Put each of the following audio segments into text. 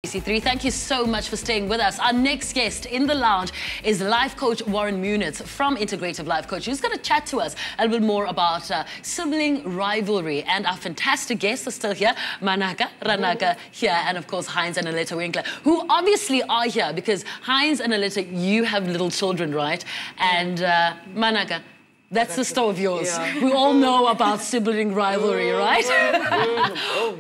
C3, thank you so much for staying with us. Our next guest in the lounge is life coach Warren Munitz from Integrative Life Coach, who's going to chat to us a little bit more about sibling rivalry. And our fantastic guests are still here, Manaka, Ranaka here, and of course Heinz and Aletta Winkler, who obviously are here because Heinz and Aletta, you have little children, right? And Manaka, that's the store of yours. Yeah. We all know about sibling rivalry, right?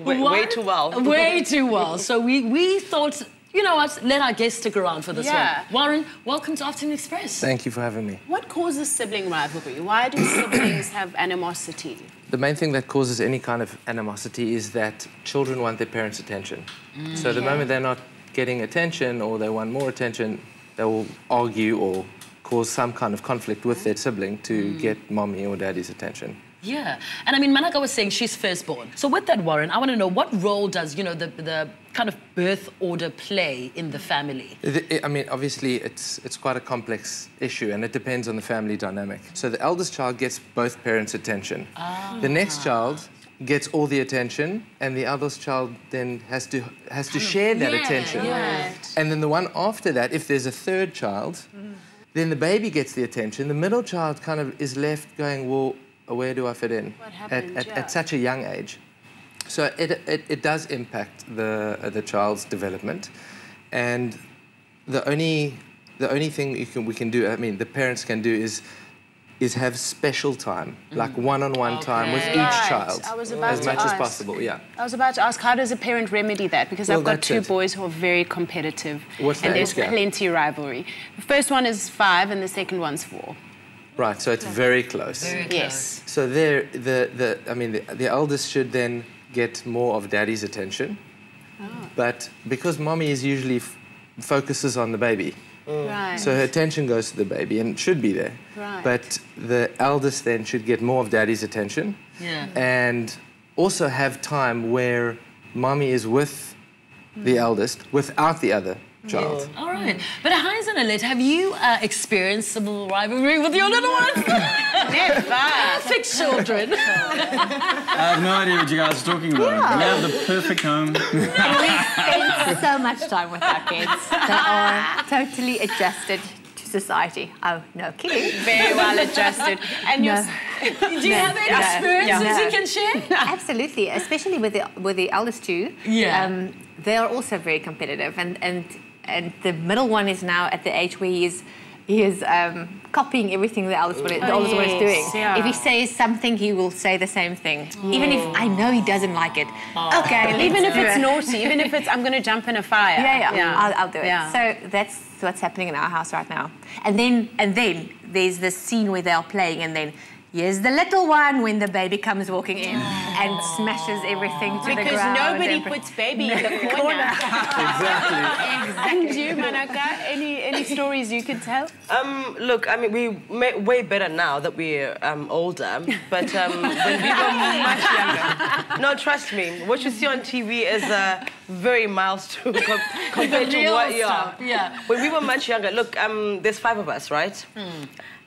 Way too well. Way too well. So we thought, you know what, let our guests stick around for this one. Warren, welcome to Afternoon Express. Thank you for having me. What causes sibling rivalry? Why do siblings have animosity? The main thing that causes any kind of animosity is that children want their parents' attention. So the moment they're not getting attention or they want more attention, they will argue or cause some kind of conflict with their sibling to get mommy or daddy's attention. Yeah, and I mean, Manaka was saying she's firstborn. So with that, Warren, I want to know, what role does, you know, the kind of birth order play in the family? I mean, obviously, it's quite a complex issue, and it depends on the family dynamic. So the eldest child gets both parents' attention. The next child gets all the attention, and the eldest child then has to share that attention. And then the one after that, if there's a third child, then the baby gets the attention. The middle child kind of is left going, well, where do I fit in? What happened, at such a young age. So it does impact the child's development. And the only thing we can do, I mean, the parents can do is have special time, like one-on-one time with each child, as much as possible. I was about to ask, how does a parent remedy that? Because I've got two boys who are very competitive, and there's plenty of rivalry. The first one is 5, and the second one's 4. Right, so it's very close. Yes. So the eldest should then get more of daddy's attention, but because mommy is usually focuses on the baby. So her attention goes to the baby, and it should be there. But the eldest then should get more of daddy's attention, and also have time where mommy is with the eldest without the other child. All right. But Heinz and Aletta, have you experienced sibling rivalry with your little ones? Never. Perfect children. I have no idea what you guys are talking about. We have the perfect home. We spend so much time with our kids. They are totally adjusted to society. Oh, no kidding. Very well adjusted. And do you have any experiences you can share? Absolutely, especially with the eldest two. They are also very competitive, and the middle one is now at the age where he is copying everything the eldest one is doing. If he says something, he will say the same thing. Even if I know he doesn't like it. Okay, even if it's naughty, even if it's, I'm going to jump in a fire. I'll do it. So that's what's happening in our house right now. And then there's this scene where they're playing, and then here's the little one when the baby comes walking in and smashes everything to the ground. Because nobody puts baby in the corner. Exactly. And you, Manaka, any stories you could tell? Look, I mean, we're way better now that we're older, but when we were much younger... No, trust me, what you see on TV is very milestone compared to what you are. When we were much younger, look, there's 5 of us, right?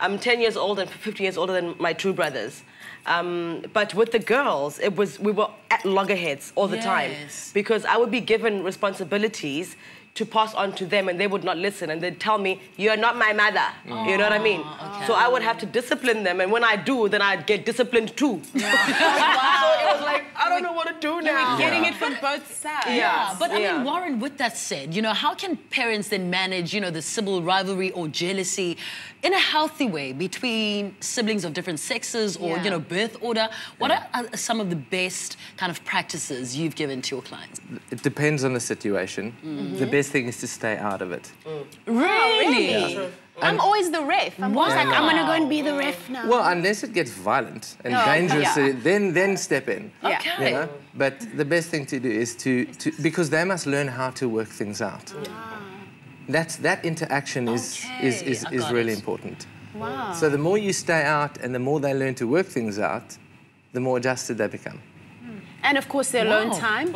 I'm 10 years old and 15 years older than my 2 brothers. But with the girls, we were at loggerheads all the time, because I would be given responsibilities to pass on to them, and they would not listen, and they'd tell me, "You're not my mother." You know what I mean? So I would have to discipline them, and when I do, then I'd get disciplined too. So it was like, I don't know what to do now. Getting it from both sides. But I mean, Warren, with that said, you know, how can parents then manage, you know, the sibling rivalry or jealousy in a healthy way between siblings of different sexes or, you know, birth order? What are some of the best kind of practices you've given to your clients? It depends on the situation. The best thing is to stay out of it. Really? I'm always the ref. I'm always like, I'm going to go and be the ref now. Well, unless it gets violent and dangerous, then step in. You know? But the best thing to do is to because they must learn how to work things out. That interaction is really important. Wow. So the more you stay out and the more they learn to work things out, the more adjusted they become. And of course, the alone time.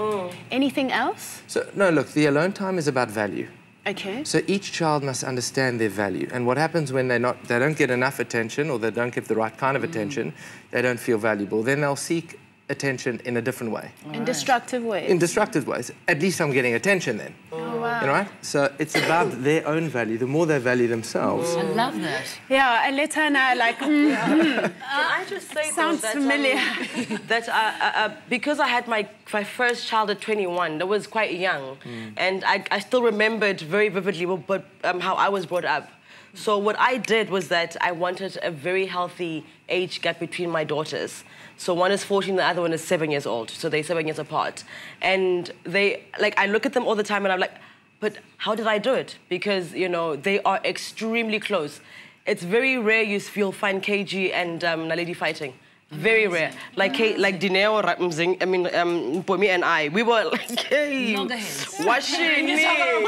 Anything else? So no, look, the alone time is about value. Okay. So each child must understand their value, and what happens when they don't get enough attention, or they don't get the right kind of attention, they don't feel valuable. Then they'll seek attention in a different way. In destructive ways? In destructive ways. At least I'm getting attention then. Oh, wow. You know, right? So it's about their own value. The more they value themselves. I love that. Yeah, Aletta and I like, Can I just say sounds familiar. Because I had my first child at 21, that was quite young. And I still remembered very vividly how I was brought up. So what I did was that I wanted a very healthy age gap between my daughters. So one is 14, the other one is 7 years old. So they're 7 years apart. And I look at them all the time and I'm like, but how did I do it? Because, you know, they are extremely close. It's very rare you'll find KG and Naledi fighting. Very rare. Like Dineo, Pomi and I, we were like, hey, watching me, hey,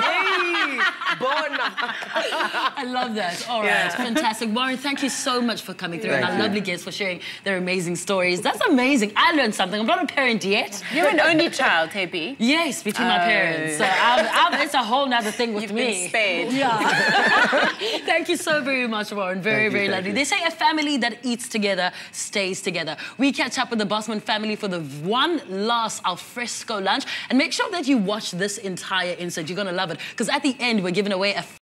Bona. I love that. All right, fantastic. Warren, thank you so much for coming through and our lovely guests for sharing their amazing stories. That's amazing. I learned something. I'm not a parent yet. You're an only child, Hebi. Yes, between my parents. So it's a whole nother thing with me. You've been spared. Yeah. Thank you so very much, Warren. Very, very lovely. They say a family that eats together stays together. We catch up with the Bosman family for the one last alfresco lunch. And make sure that you watch this entire insert. You're going to love it. Because at the end, we're giving away a